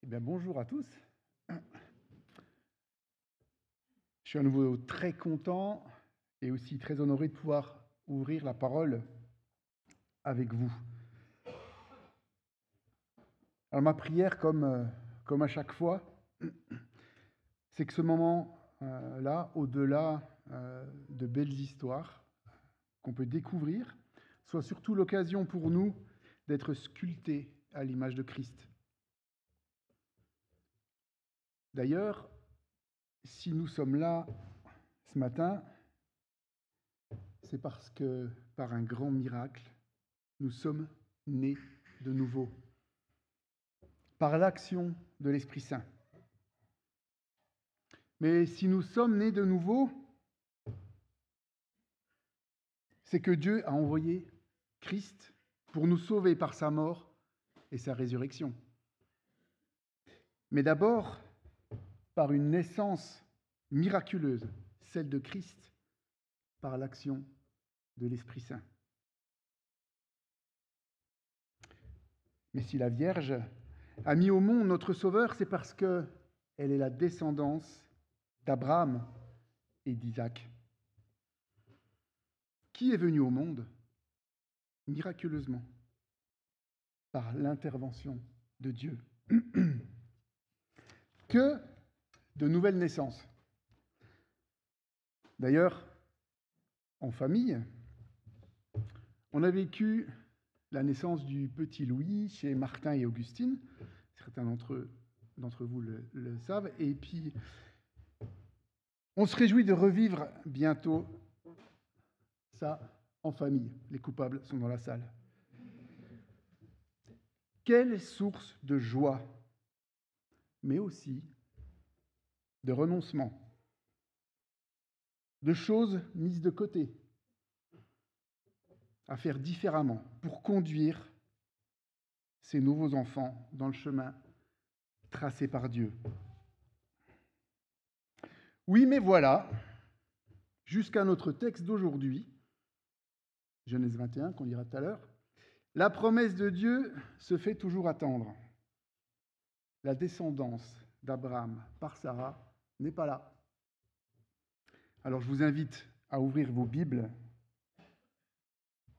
Eh bien, bonjour à tous. Je suis à nouveau très content et aussi très honoré de pouvoir ouvrir la parole avec vous. Alors, ma prière, comme à chaque fois, c'est que ce moment-là, au-delà de belles histoires qu'on peut découvrir, soit surtout l'occasion pour nous d'être sculptés à l'image de Christ. D'ailleurs, si nous sommes là ce matin, c'est parce que, par un grand miracle, nous sommes nés de nouveau, par l'action de l'Esprit Saint. Mais si nous sommes nés de nouveau, c'est que Dieu a envoyé Christ pour nous sauver par sa mort et sa résurrection. Mais d'abord, par une naissance miraculeuse, celle de Christ, par l'action de l'Esprit Saint. Mais si la Vierge a mis au monde notre Sauveur, c'est parce qu'elle est la descendance d'Abraham et d'Isaac. Qui est venu au monde miraculeusement par l'intervention de Dieu. Que de nouvelles naissances. D'ailleurs, en famille, on a vécu la naissance du petit Louis chez Martin et Augustine. Certains d'entre vous le savent. Et puis, on se réjouit de revivre bientôt ça en famille. Les coupables sont dans la salle. Quelle source de joie, mais aussi de renoncement, de choses mises de côté, à faire différemment pour conduire ces nouveaux enfants dans le chemin tracé par Dieu. Oui, mais voilà, jusqu'à notre texte d'aujourd'hui, Genèse 21, qu'on lira tout à l'heure, la promesse de Dieu se fait toujours attendre. La descendance d'Abraham par Sarah n'est pas là. Alors je vous invite à ouvrir vos Bibles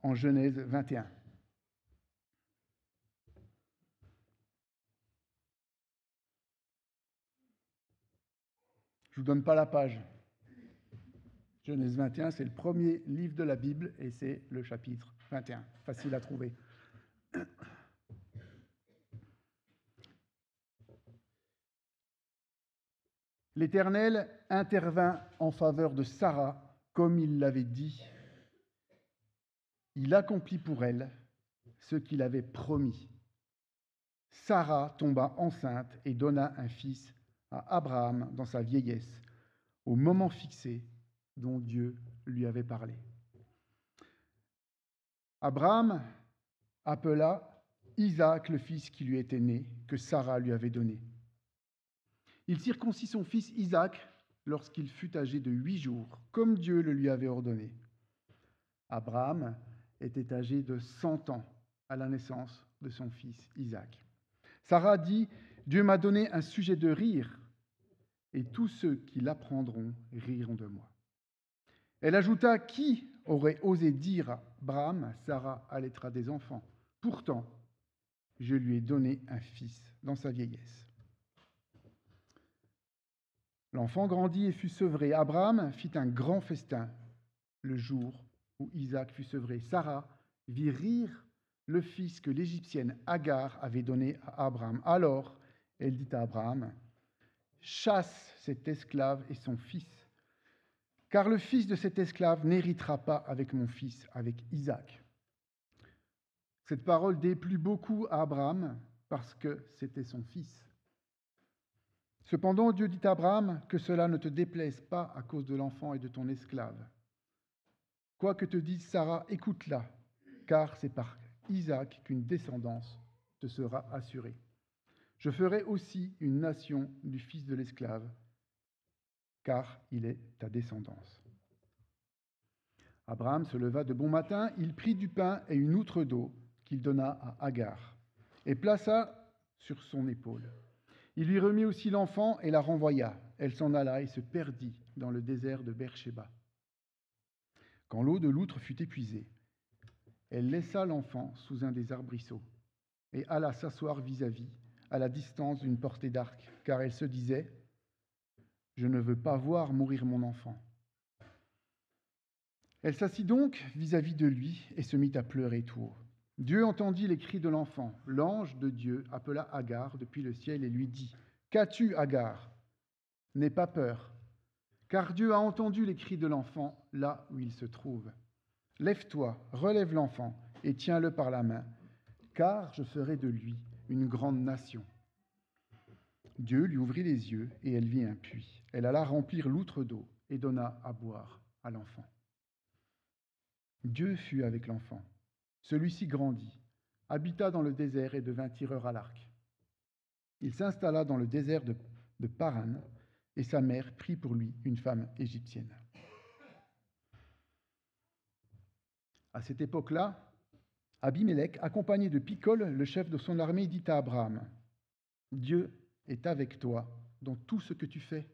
en Genèse 21. Je ne vous donne pas la page. Genèse 21, c'est le premier livre de la Bible et c'est le chapitre 21. Facile à trouver. L'Éternel intervint en faveur de Sarah, comme il l'avait dit. Il accomplit pour elle ce qu'il avait promis. Sarah tomba enceinte et donna un fils à Abraham dans sa vieillesse, au moment fixé dont Dieu lui avait parlé. Abraham appela Isaac le fils qui lui était né, que Sarah lui avait donné. Il circoncit son fils Isaac lorsqu'il fut âgé de 8 jours, comme Dieu le lui avait ordonné. Abraham était âgé de 100 ans à la naissance de son fils Isaac. Sarah dit, « Dieu m'a donné un sujet de rire, et tous ceux qui l'apprendront riront de moi. » Elle ajouta, « Qui aurait osé dire à Abraham, Sarah allaitera des enfants? Pourtant, je lui ai donné un fils dans sa vieillesse. » L'enfant grandit et fut sevré. Abraham fit un grand festin le jour où Isaac fut sevré. Sarah vit rire le fils que l'Égyptienne Agar avait donné à Abraham. Alors, elle dit à Abraham, « Chasse cet esclave et son fils, car le fils de cet esclave n'héritera pas avec mon fils, avec Isaac. » Cette parole déplut beaucoup à Abraham parce que c'était son fils. Cependant, Dieu dit à Abraham, « Que cela ne te déplaise pas à cause de l'enfant et de ton esclave. Quoi que te dise Sarah, écoute-la, car c'est par Isaac qu'une descendance te sera assurée. Je ferai aussi une nation du fils de l'esclave, car il est ta descendance. » Abraham se leva de bon matin, il prit du pain et une outre d'eau qu'il donna à Agar, et plaça sur son épaule. Il lui remit aussi l'enfant et la renvoya. Elle s'en alla et se perdit dans le désert de Beersheba. Quand l'eau de l'outre fut épuisée, elle laissa l'enfant sous un des arbrisseaux et alla s'asseoir vis-à-vis, à la distance d'une portée d'arc, car elle se disait : « Je ne veux pas voir mourir mon enfant. » Elle s'assit donc vis-à-vis de lui et se mit à pleurer tout haut. Dieu entendit les cris de l'enfant. L'ange de Dieu appela Agar depuis le ciel et lui dit : « Qu'as-tu, Agar ? N'aie pas peur, car Dieu a entendu les cris de l'enfant là où il se trouve. Lève-toi, relève l'enfant et tiens-le par la main, car je ferai de lui une grande nation. » Dieu lui ouvrit les yeux et elle vit un puits. Elle alla remplir l'outre d'eau et donna à boire à l'enfant. Dieu fut avec l'enfant. Celui-ci grandit, habita dans le désert et devint tireur à l'arc. Il s'installa dans le désert de Paran et sa mère prit pour lui une femme égyptienne. À cette époque-là, Abimélec, accompagné de Picol, le chef de son armée, dit à Abraham : « Dieu est avec toi dans tout ce que tu fais.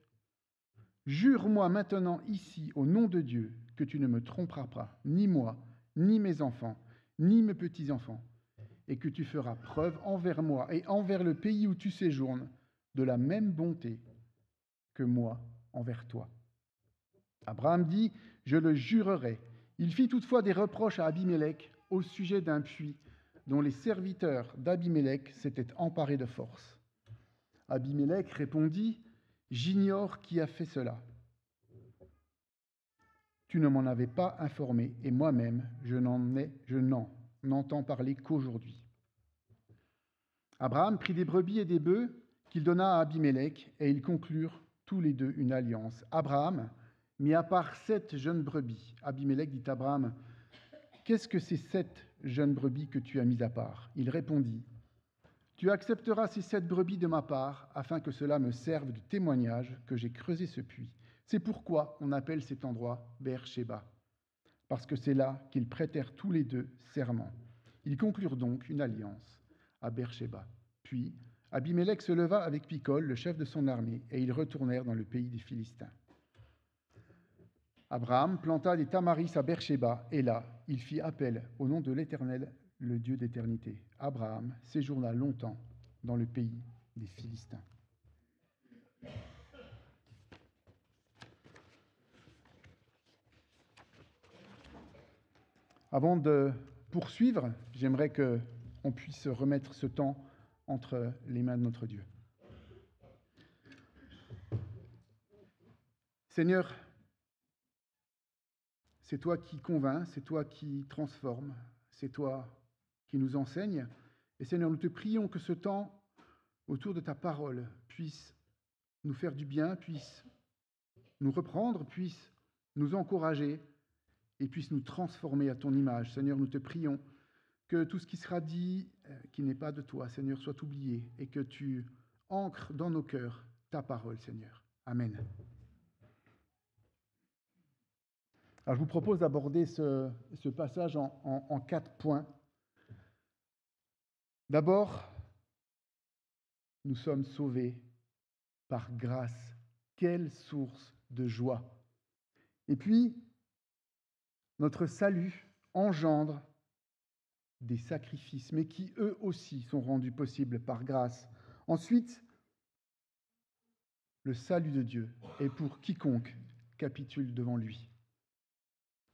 Jure-moi maintenant ici, au nom de Dieu, que tu ne me tromperas pas, ni moi, ni mes enfants, ni mes petits-enfants, et que tu feras preuve envers moi et envers le pays où tu séjournes de la même bonté que moi envers toi. » Abraham dit : « Je le jurerai. » Il fit toutefois des reproches à Abimélec au sujet d'un puits dont les serviteurs d'Abimélec s'étaient emparés de force. Abimélec répondit : « J'ignore qui a fait cela. Tu ne m'en avais pas informé, et moi-même, je n'en entends parler qu'aujourd'hui. » Abraham prit des brebis et des bœufs qu'il donna à Abimélec, et ils conclurent tous les deux une alliance. Abraham mit à part 7 jeunes brebis. Abimélec dit à Abraham : « Qu'est-ce que ces 7 jeunes brebis que tu as mis à part ? » Il répondit : « Tu accepteras ces 7 brebis de ma part, afin que cela me serve de témoignage que j'ai creusé ce puits. C'est pourquoi on appelle cet endroit Beersheba, parce que c'est là qu'ils prêtèrent tous les deux serment. Ils conclurent donc une alliance à Beersheba. Puis Abimélec se leva avec Picol, le chef de son armée, et ils retournèrent dans le pays des Philistins. Abraham planta des tamaris à Beersheba, et là, il fit appel au nom de l'Éternel, le Dieu d'éternité. Abraham séjourna longtemps dans le pays des Philistins. Avant de poursuivre, j'aimerais qu'on puisse remettre ce temps entre les mains de notre Dieu. Seigneur, c'est toi qui convaincs, c'est toi qui transformes, c'est toi qui nous enseigne. Et Seigneur, nous te prions que ce temps autour de ta parole puisse nous faire du bien, puisse nous reprendre, puisse nous encourager et puisse nous transformer à ton image. Seigneur, nous te prions que tout ce qui sera dit, qui n'est pas de toi, Seigneur, soit oublié et que tu ancres dans nos cœurs ta parole, Seigneur. Amen. Alors, je vous propose d'aborder ce passage en 4 points. D'abord, nous sommes sauvés par grâce. Quelle source de joie! Et puis, notre salut engendre des sacrifices, mais qui eux aussi sont rendus possibles par grâce. Ensuite, le salut de Dieu est pour quiconque capitule devant lui.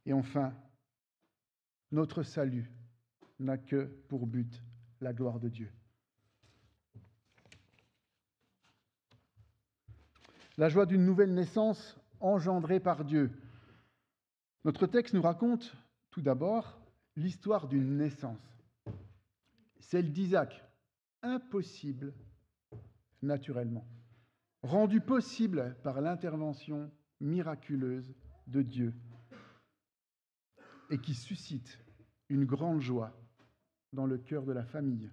Et enfin, notre salut n'a que pour but la gloire de Dieu. La joie d'une nouvelle naissance engendrée par Dieu. Notre texte nous raconte tout d'abord l'histoire d'une naissance, celle d'Isaac, impossible naturellement, rendue possible par l'intervention miraculeuse de Dieu et qui suscite une grande joie dans le cœur de la famille.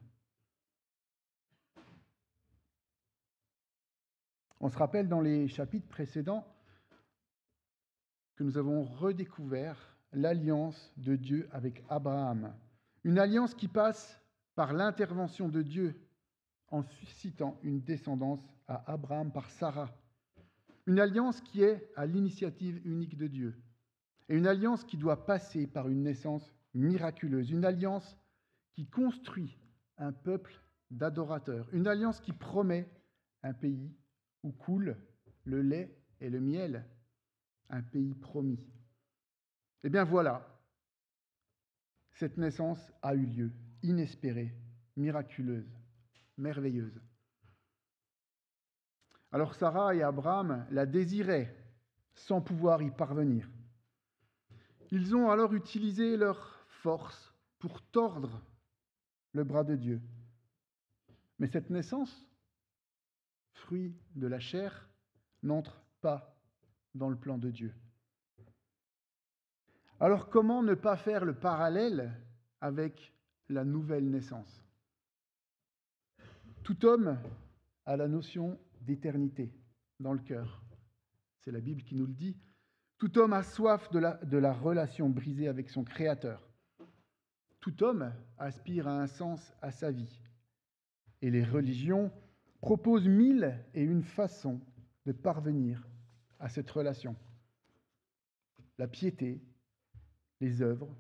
On se rappelle dans les chapitres précédents que nous avons redécouvert l'alliance de Dieu avec Abraham. Une alliance qui passe par l'intervention de Dieu en suscitant une descendance à Abraham par Sarah. Une alliance qui est à l'initiative unique de Dieu. Et une alliance qui doit passer par une naissance miraculeuse. Une alliance qui construit un peuple d'adorateurs. Une alliance qui promet un pays où coule le lait et le miel. Un pays promis. Eh bien voilà, cette naissance a eu lieu, inespérée, miraculeuse, merveilleuse. Alors Sarah et Abraham la désiraient sans pouvoir y parvenir. Ils ont alors utilisé leur force pour tordre le bras de Dieu. Mais cette naissance, fruit de la chair, n'entre pas dans le plan de Dieu. Alors comment ne pas faire le parallèle avec la nouvelle naissance ? Tout homme a la notion d'éternité dans le cœur. C'est la Bible qui nous le dit. Tout homme a soif de la relation brisée avec son Créateur. Tout homme aspire à un sens à sa vie. Et les religions proposent 1001 façons de parvenir à cette relation. La piété, les œuvres,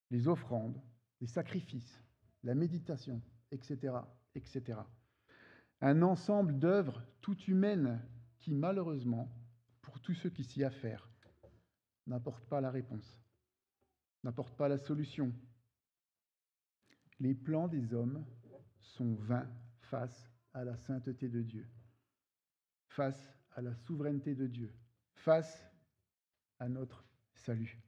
les offrandes, les sacrifices, la méditation, etc., etc. Un ensemble d'œuvres toutes humaines qui, malheureusement, pour tous ceux qui s'y affairent, n'apportent pas la réponse, n'apportent pas la solution. Les plans des hommes sont vains face à la sainteté de Dieu, face à la souveraineté de Dieu, face à notre salut.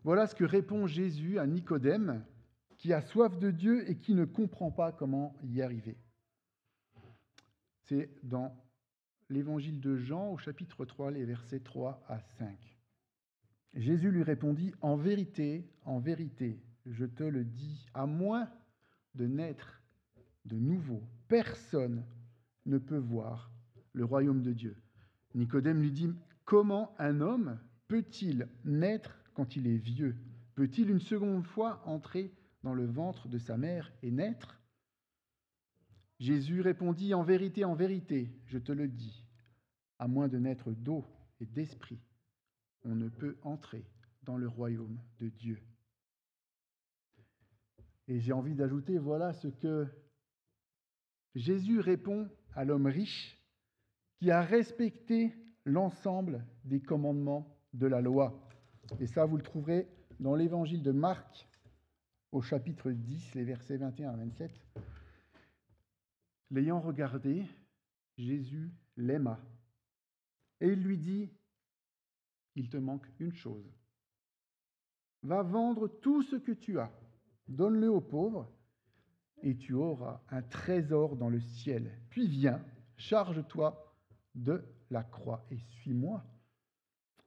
Voilà ce que répond Jésus à Nicodème, qui a soif de Dieu et qui ne comprend pas comment y arriver. C'est dans l'évangile de Jean, au chapitre 3, les versets 3 à 5. Jésus lui répondit, « En vérité, je te le dis, à moins de naître de nouveau, personne ne peut voir le royaume de Dieu. » Nicodème lui dit, « Comment un homme peut-il naître quand il est vieux? Peut-il une seconde fois entrer dans le ventre de sa mère et naître ?» Jésus répondit, en vérité, je te le dis, à moins de naître d'eau et d'esprit, on ne peut entrer dans le royaume de Dieu. » Et j'ai envie d'ajouter, voilà ce que Jésus répond à l'homme riche qui a respecté l'ensemble des commandements de la loi. Et ça, vous le trouverez dans l'évangile de Marc, au chapitre 10, les versets 21 à 27. L'ayant regardé, Jésus l'aima. Et il lui dit, « Il te manque une chose. Va vendre tout ce que tu as, donne-le aux pauvres, et tu auras un trésor dans le ciel. Puis viens, charge-toi de la croix et suis-moi. »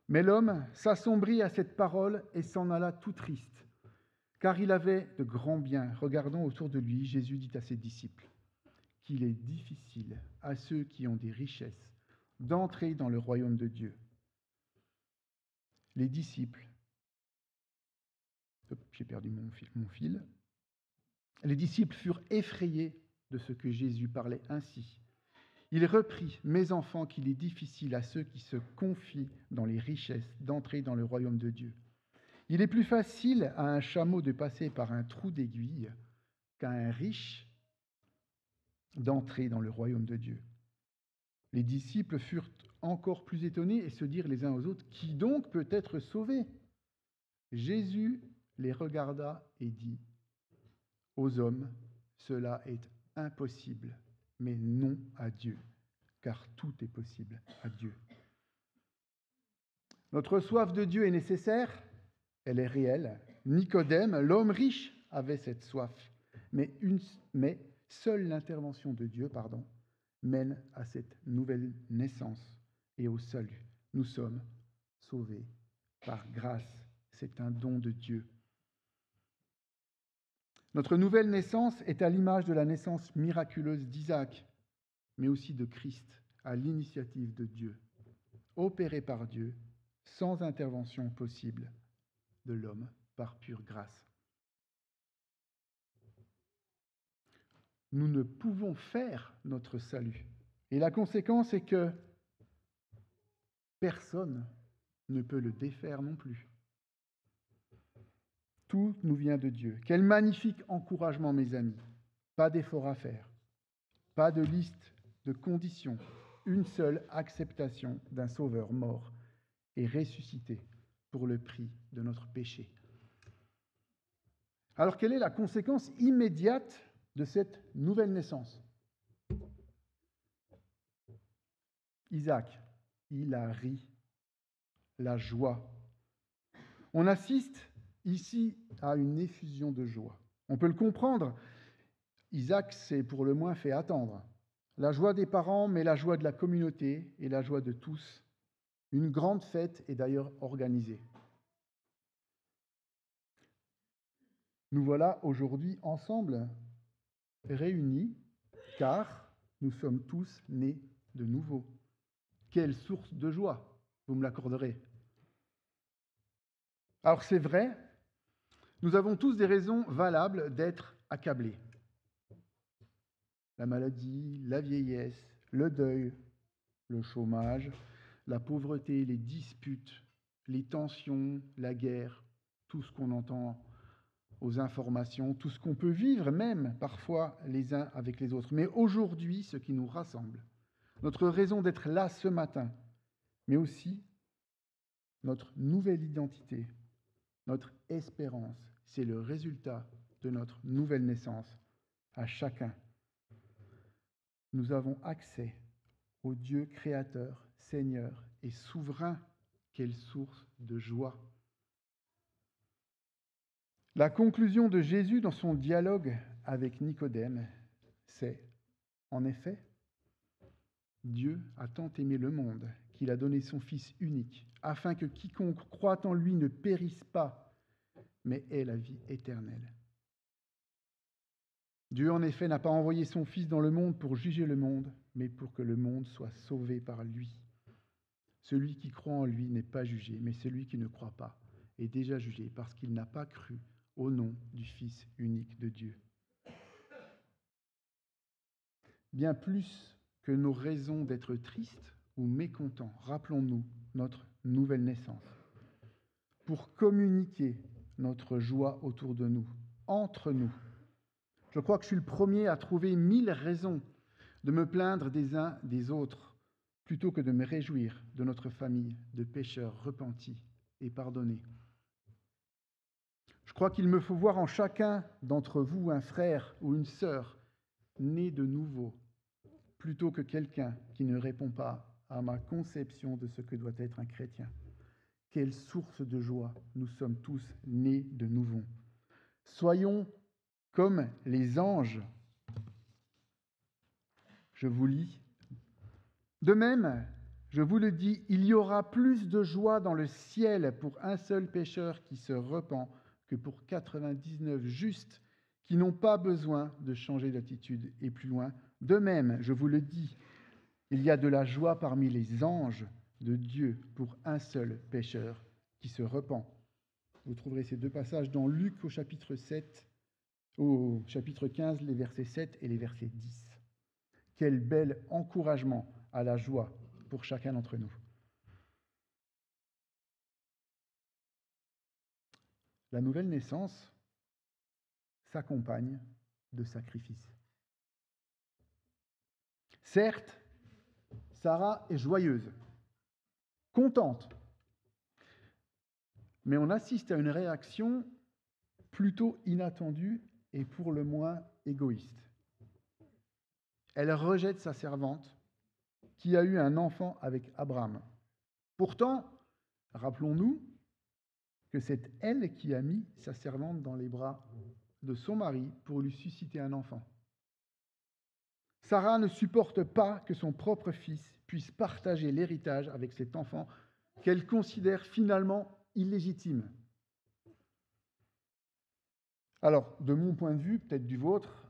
Mais l'homme s'assombrit à cette parole et s'en alla tout triste, car il avait de grands biens. Regardant autour de lui, Jésus dit à ses disciples qu'il est difficile à ceux qui ont des richesses d'entrer dans le royaume de Dieu. Les disciples, j'ai perdu mon fil. Les disciples furent effrayés de ce que Jésus parlait ainsi. Il reprit, « Mes enfants, qu'il est difficile à ceux qui se confient dans les richesses d'entrer dans le royaume de Dieu. Il est plus facile à un chameau de passer par un trou d'aiguille qu'à un riche d'entrer dans le royaume de Dieu. » Les disciples furent encore plus étonnés et se dirent les uns aux autres, « Qui donc peut être sauvé ?» Jésus les regarda et dit, « Aux hommes, cela est impossible, mais non à Dieu, car tout est possible à Dieu. » Notre soif de Dieu est nécessaire, elle est réelle. Nicodème, l'homme riche, avait cette soif, mais seule l'intervention de Dieu, mène à cette nouvelle naissance et au salut. Nous sommes sauvés par grâce, c'est un don de Dieu. Notre nouvelle naissance est à l'image de la naissance miraculeuse d'Isaac, mais aussi de Christ, à l'initiative de Dieu, opérée par Dieu, sans intervention possible de l'homme, par pure grâce. nous ne pouvons faire notre salut. Et la conséquence est que personne ne peut le défaire non plus. Tout nous vient de Dieu. Quel magnifique encouragement, mes amis. Pas d'effort à faire, pas de liste de conditions, une seule acceptation d'un Sauveur mort et ressuscité pour le prix de notre péché. Alors, quelle est la conséquence immédiate de cette nouvelle naissance? Isaac, il a ri, la joie. On assiste ici à une effusion de joie. On peut le comprendre. Isaac s'est pour le moins fait attendre. La joie des parents, mais la joie de la communauté et la joie de tous. Une grande fête est d'ailleurs organisée. Nous voilà aujourd'hui ensemble, réunis, car nous sommes tous nés de nouveau. Quelle source de joie, vous me l'accorderez. Alors c'est vrai, nous avons tous des raisons valables d'être accablés. La maladie, la vieillesse, le deuil, le chômage, la pauvreté, les disputes, les tensions, la guerre, tout ce qu'on entend aux informations, tout ce qu'on peut vivre même parfois les uns avec les autres. Mais aujourd'hui, ce qui nous rassemble, notre raison d'être là ce matin, mais aussi notre nouvelle identité, notre espérance, c'est le résultat de notre nouvelle naissance à chacun. Nous avons accès au Dieu créateur, Seigneur et souverain. Quelle source de joie! La conclusion de Jésus dans son dialogue avec Nicodème, c'est, en effet, Dieu a tant aimé le monde qu'il a donné son Fils unique, afin que quiconque croit en lui ne périsse pas, mais ait la vie éternelle. Dieu, en effet, n'a pas envoyé son Fils dans le monde pour juger le monde, mais pour que le monde soit sauvé par lui. Celui qui croit en lui n'est pas jugé, mais celui qui ne croit pas est déjà jugé parce qu'il n'a pas cru au nom du Fils unique de Dieu. Bien plus que nos raisons d'être tristes ou mécontents, rappelons-nous notre nouvelle naissance. Pour communiquer notre joie autour de nous, entre nous. Je crois que je suis le premier à trouver 1000 raisons de me plaindre des uns des autres, plutôt que de me réjouir de notre famille de pécheurs repentis et pardonnés. Je crois qu'il me faut voir en chacun d'entre vous un frère ou une sœur né de nouveau, plutôt que quelqu'un qui ne répond pas à ma conception de ce que doit être un chrétien. Quelle source de joie, nous sommes tous nés de nouveau. Soyons comme les anges. Je vous lis. De même, je vous le dis, il y aura plus de joie dans le ciel pour un seul pécheur qui se repent que pour 99 justes qui n'ont pas besoin de changer d'attitude. Et plus loin, de même, je vous le dis, il y a de la joie parmi les anges de Dieu pour un seul pécheur qui se repent. Vous trouverez ces deux passages dans Luc au chapitre 15, les versets 7 et les versets 10. Quel bel encouragement à la joie pour chacun d'entre nous. La nouvelle naissance s'accompagne de sacrifices. Certes, Sarah est joyeuse, contente, mais on assiste à une réaction plutôt inattendue et pour le moins égoïste. Elle rejette sa servante qui a eu un enfant avec Abraham. Pourtant, rappelons-nous que c'est elle qui a mis sa servante dans les bras de son mari pour lui susciter un enfant. Sarah ne supporte pas que son propre fils puisse partager l'héritage avec cet enfant qu'elle considère finalement illégitime. Alors, de mon point de vue, peut-être du vôtre,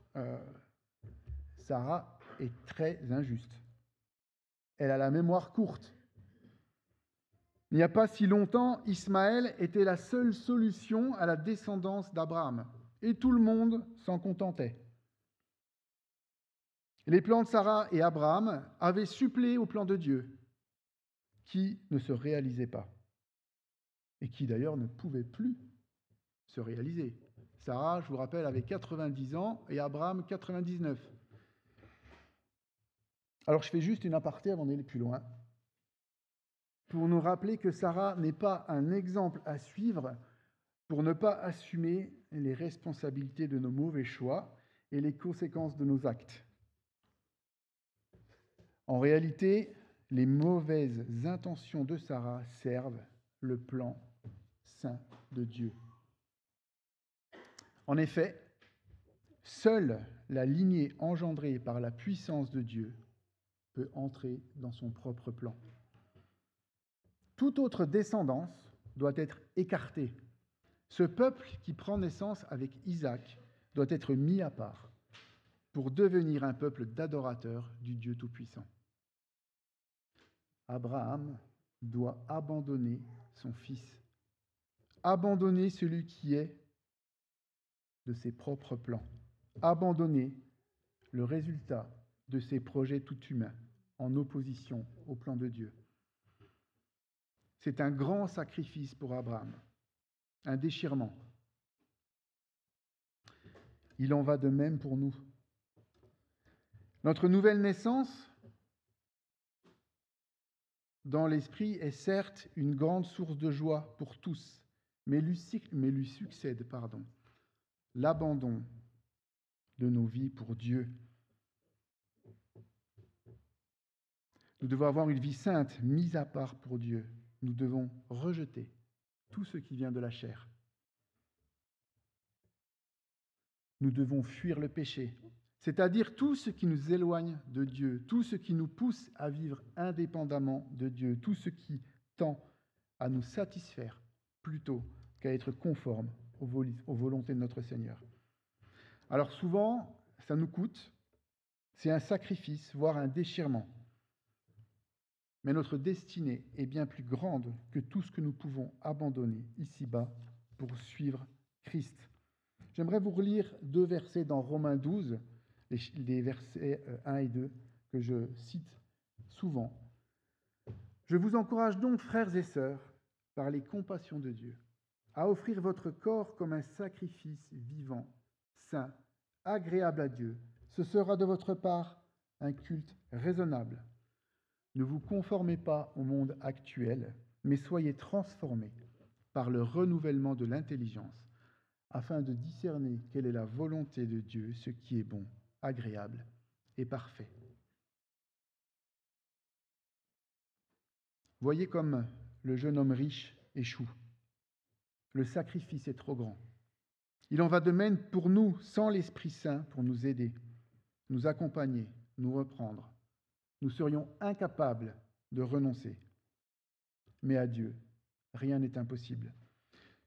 Sarah est très injuste. Elle a la mémoire courte. Il n'y a pas si longtemps, Ismaël était la seule solution à la descendance d'Abraham, et tout le monde s'en contentait. Les plans de Sarah et Abraham avaient suppléé au plan de Dieu, qui ne se réalisait pas, et qui d'ailleurs ne pouvait plus se réaliser. Sarah, je vous rappelle, avait 90 ans et Abraham 99. Alors je fais juste une aparté avant d'aller plus loin, pour nous rappeler que Sarah n'est pas un exemple à suivre pour ne pas assumer les responsabilités de nos mauvais choix et les conséquences de nos actes. En réalité, les mauvaises intentions de Sarah servent le plan saint de Dieu. En effet, seule la lignée engendrée par la puissance de Dieu peut entrer dans son propre plan. Toute autre descendance doit être écartée. Ce peuple qui prend naissance avec Isaac doit être mis à part pour devenir un peuple d'adorateurs du Dieu Tout-Puissant. Abraham doit abandonner son fils, abandonner celui qui est de ses propres plans, abandonner le résultat de ses projets tout humains en opposition au plan de Dieu. C'est un grand sacrifice pour Abraham, un déchirement. Il en va de même pour nous. Notre nouvelle naissance dans l'esprit est certes une grande source de joie pour tous, mais lui succède l'abandon de nos vies pour Dieu. Nous devons avoir une vie sainte, mise à part pour Dieu. Nous devons rejeter tout ce qui vient de la chair. Nous devons fuir le péché, c'est-à-dire tout ce qui nous éloigne de Dieu, tout ce qui nous pousse à vivre indépendamment de Dieu, tout ce qui tend à nous satisfaire plutôt qu'à être conforme aux volontés de notre Seigneur. Alors souvent, ça nous coûte, c'est un sacrifice, voire un déchirement. Mais notre destinée est bien plus grande que tout ce que nous pouvons abandonner ici-bas pour suivre Christ. J'aimerais vous relire 2 versets dans Romains 12, les versets 1 et 2, que je cite souvent. « Je vous encourage donc, frères et sœurs, par les compassions de Dieu, à offrir votre corps comme un sacrifice vivant, saint, agréable à Dieu. Ce sera de votre part un culte raisonnable. Ne vous conformez pas au monde actuel, mais soyez transformés par le renouvellement de l'intelligence, afin de discerner quelle est la volonté de Dieu, ce qui est bon, agréable et parfait. » Voyez comme le jeune homme riche échoue. Le sacrifice est trop grand. Il en va de même pour nous, sans l'Esprit Saint pour nous aider, nous accompagner, nous reprendre. Nous serions incapables de renoncer. Mais à Dieu, rien n'est impossible.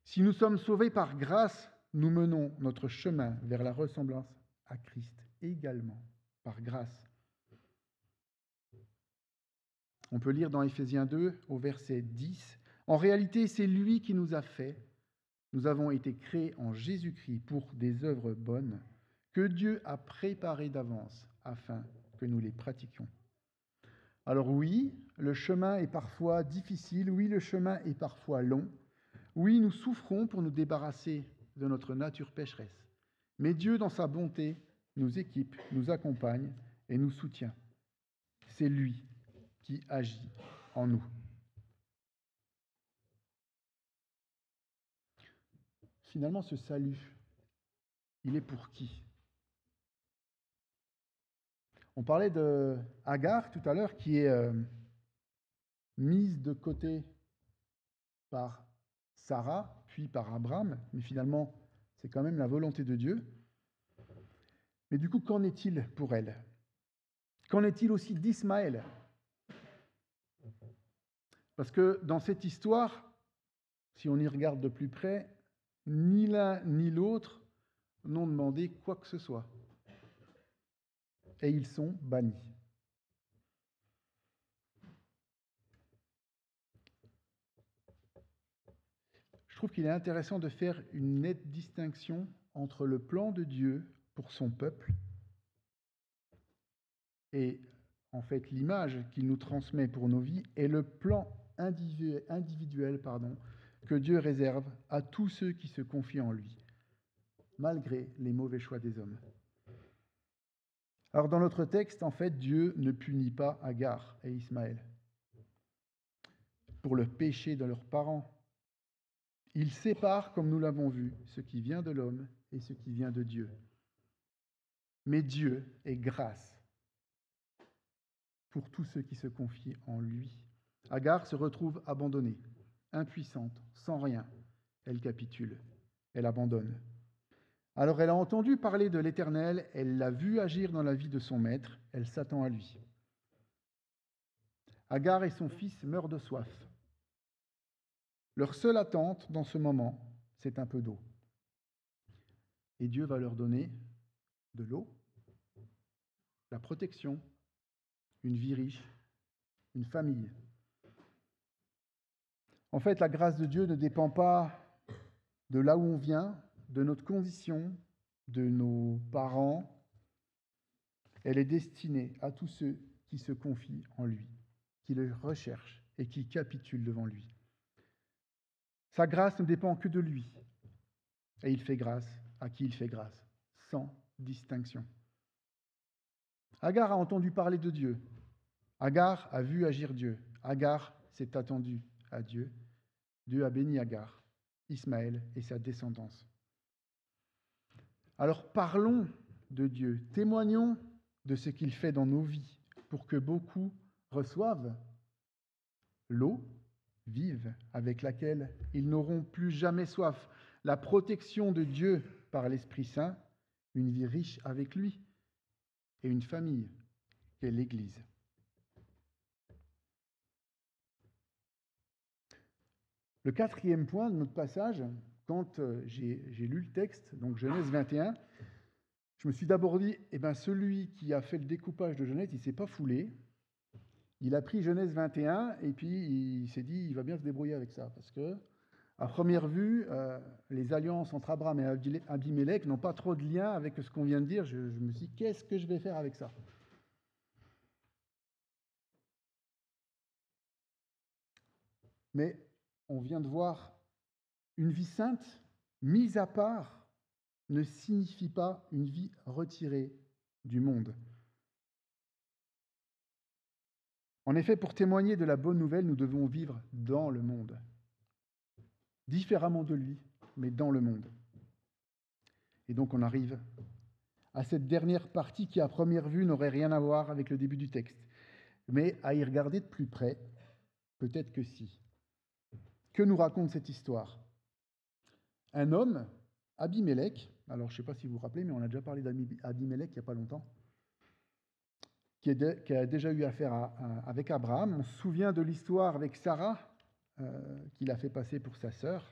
Si nous sommes sauvés par grâce, nous menons notre chemin vers la ressemblance à Christ également, par grâce. On peut lire dans Éphésiens 2, au verset 10, « En réalité, c'est lui qui nous a fait. Nous avons été créés en Jésus-Christ pour des œuvres bonnes que Dieu a préparées d'avance afin que nous les pratiquions. » Alors oui, le chemin est parfois difficile, oui, le chemin est parfois long, oui, nous souffrons pour nous débarrasser de notre nature pécheresse, mais Dieu, dans sa bonté, nous équipe, nous accompagne et nous soutient. C'est lui qui agit en nous. Finalement, ce salut, il est pour qui ? On parlait de Agar tout à l'heure, qui est mise de côté par Sarah, puis par Abraham, mais finalement, c'est quand même la volonté de Dieu. Mais du coup, qu'en est-il pour elle ? Qu'en est-il aussi d'Ismaël ? Parce que dans cette histoire, si on y regarde de plus près, ni l'un ni l'autre n'ont demandé quoi que ce soit. Et ils sont bannis. Je trouve qu'il est intéressant de faire une nette distinction entre le plan de Dieu pour son peuple Et en fait, l'image qu'il nous transmet pour nos vies est le plan individuel que Dieu réserve à tous ceux qui se confient en lui, malgré les mauvais choix des hommes. Alors dans notre texte, en fait, Dieu ne punit pas Agar et Ismaël pour le péché de leurs parents. Il sépare, comme nous l'avons vu, ce qui vient de l'homme et ce qui vient de Dieu. Mais Dieu est grâce pour tous ceux qui se confient en lui. Agar se retrouve abandonnée, impuissante, sans rien. Elle capitule, elle abandonne. Alors elle a entendu parler de l'Éternel, elle l'a vu agir dans la vie de son maître, elle s'attend à lui. Agar et son fils meurent de soif. Leur seule attente dans ce moment, c'est un peu d'eau. Et Dieu va leur donner de l'eau, la protection, une vie riche, une famille. En fait, la grâce de Dieu ne dépend pas de là où on vient, de notre condition, de nos parents. Elle est destinée à tous ceux qui se confient en lui, qui le recherchent et qui capitulent devant lui. Sa grâce ne dépend que de lui. Et il fait grâce à qui il fait grâce, sans distinction. Agar a entendu parler de Dieu. Agar a vu agir Dieu. Agar s'est attendue à Dieu. Dieu a béni Agar, Ismaël et sa descendance. Alors parlons de Dieu, témoignons de ce qu'il fait dans nos vies pour que beaucoup reçoivent l'eau vive avec laquelle ils n'auront plus jamais soif, la protection de Dieu par l'Esprit Saint, une vie riche avec lui et une famille qu'est l'Église. Le quatrième point de notre passage, quand j'ai lu le texte, donc Genèse 21, je me suis d'abord dit, celui qui a fait le découpage de Genèse, il ne s'est pas foulé. Il a pris Genèse 21 et puis il s'est dit, il va bien se débrouiller avec ça. Parce que, à première vue, les alliances entre Abraham et Abimelech n'ont pas trop de lien avec ce qu'on vient de dire. Je me suis dit, qu'est-ce que je vais faire avec ça ? Mais on vient de voir, une vie sainte, mise à part, ne signifie pas une vie retirée du monde. En effet, pour témoigner de la bonne nouvelle, nous devons vivre dans le monde. Différemment de lui, mais dans le monde. Et donc on arrive à cette dernière partie qui, à première vue, n'aurait rien à voir avec le début du texte. Mais à y regarder de plus près, peut-être que si. Que nous raconte cette histoire ? Un homme, Abimelech, alors je ne sais pas si vous vous rappelez, mais on a déjà parlé d'Abimelech il n'y a pas longtemps, qui a déjà eu affaire avec Abraham. On se souvient de l'histoire avec Sarah, qu'il a fait passer pour sa sœur.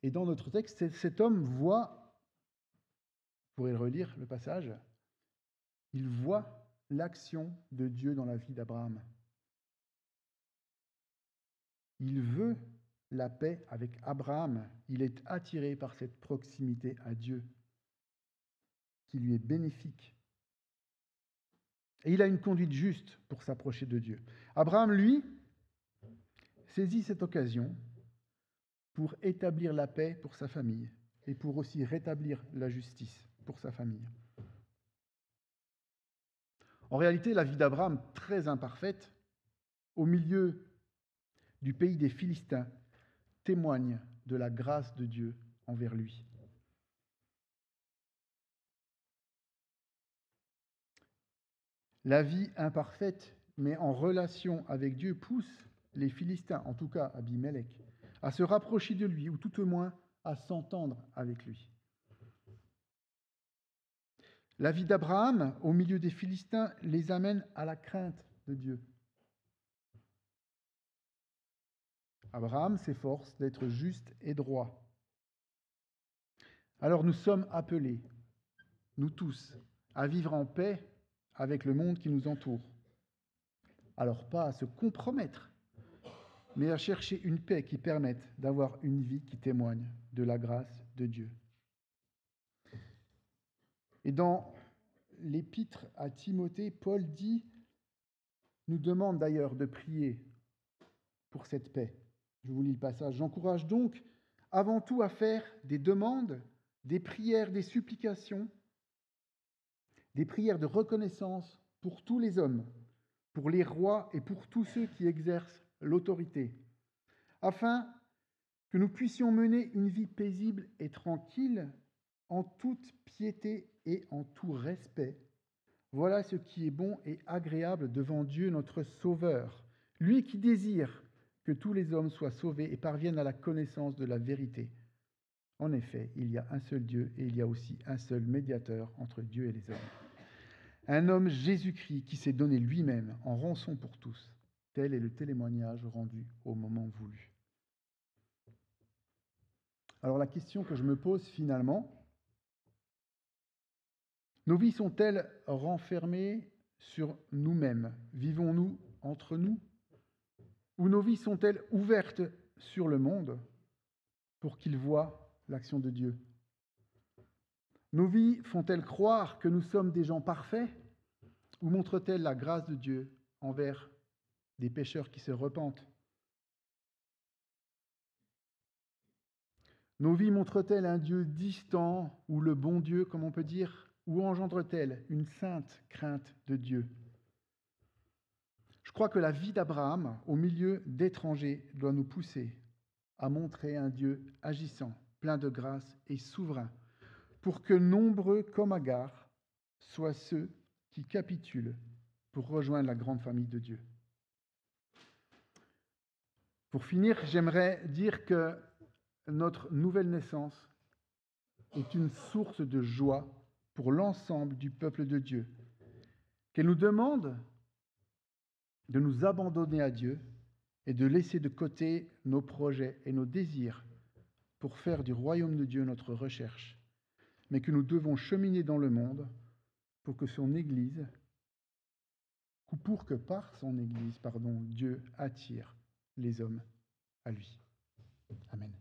Et dans notre texte, cet homme voit, vous pourrez le relire, le passage, il voit l'action de Dieu dans la vie d'Abraham. Il veut la paix avec Abraham. Il est attiré par cette proximité à Dieu qui lui est bénéfique. Et il a une conduite juste pour s'approcher de Dieu. Abraham, lui, saisit cette occasion pour établir la paix pour sa famille et pour aussi rétablir la justice pour sa famille. En réalité, la vie d'Abraham, très imparfaite, au milieu du pays des Philistins, témoigne de la grâce de Dieu envers lui. La vie imparfaite, mais en relation avec Dieu, pousse les Philistins, en tout cas Abimelech, à se rapprocher de lui, ou tout au moins à s'entendre avec lui. La vie d'Abraham, au milieu des Philistins, les amène à la crainte de Dieu. Abraham s'efforce d'être juste et droit. Alors nous sommes appelés, nous tous, à vivre en paix avec le monde qui nous entoure. Alors pas à se compromettre, mais à chercher une paix qui permette d'avoir une vie qui témoigne de la grâce de Dieu. Et dans l'épître à Timothée, Paul nous demande d'ailleurs de prier pour cette paix. Je vous lis le passage. J'encourage donc avant tout à faire des demandes, des prières, des supplications, des prières de reconnaissance pour tous les hommes, pour les rois et pour tous ceux qui exercent l'autorité, afin que nous puissions mener une vie paisible et tranquille, en toute piété et en tout respect. Voilà ce qui est bon et agréable devant Dieu notre Sauveur, lui qui désire que tous les hommes soient sauvés et parviennent à la connaissance de la vérité. En effet, il y a un seul Dieu et il y a aussi un seul médiateur entre Dieu et les hommes. Un homme, Jésus-Christ, qui s'est donné lui-même en rançon pour tous. Tel est le témoignage rendu au moment voulu. Alors la question que je me pose finalement, nos vies sont-elles renfermées sur nous-mêmes? Vivons-nous entre nous? Ou nos vies sont-elles ouvertes sur le monde pour qu'il voie l'action de Dieu? Nos vies font-elles croire que nous sommes des gens parfaits? Ou montrent-elles la grâce de Dieu envers des pécheurs qui se repentent? Nos vies montrent-elles un Dieu distant, ou le bon Dieu, comme on peut dire, ou engendrent-elles une sainte crainte de Dieu? Je crois que la vie d'Abraham, au milieu d'étrangers, doit nous pousser à montrer un Dieu agissant, plein de grâce et souverain, pour que nombreux comme Agar soient ceux qui capitulent pour rejoindre la grande famille de Dieu. Pour finir, j'aimerais dire que notre nouvelle naissance est une source de joie pour l'ensemble du peuple de Dieu, qu'elle nous demande de nous abandonner à Dieu et de laisser de côté nos projets et nos désirs pour faire du royaume de Dieu notre recherche, mais que nous devons cheminer dans le monde pour que par son Église, Dieu attire les hommes à lui. Amen.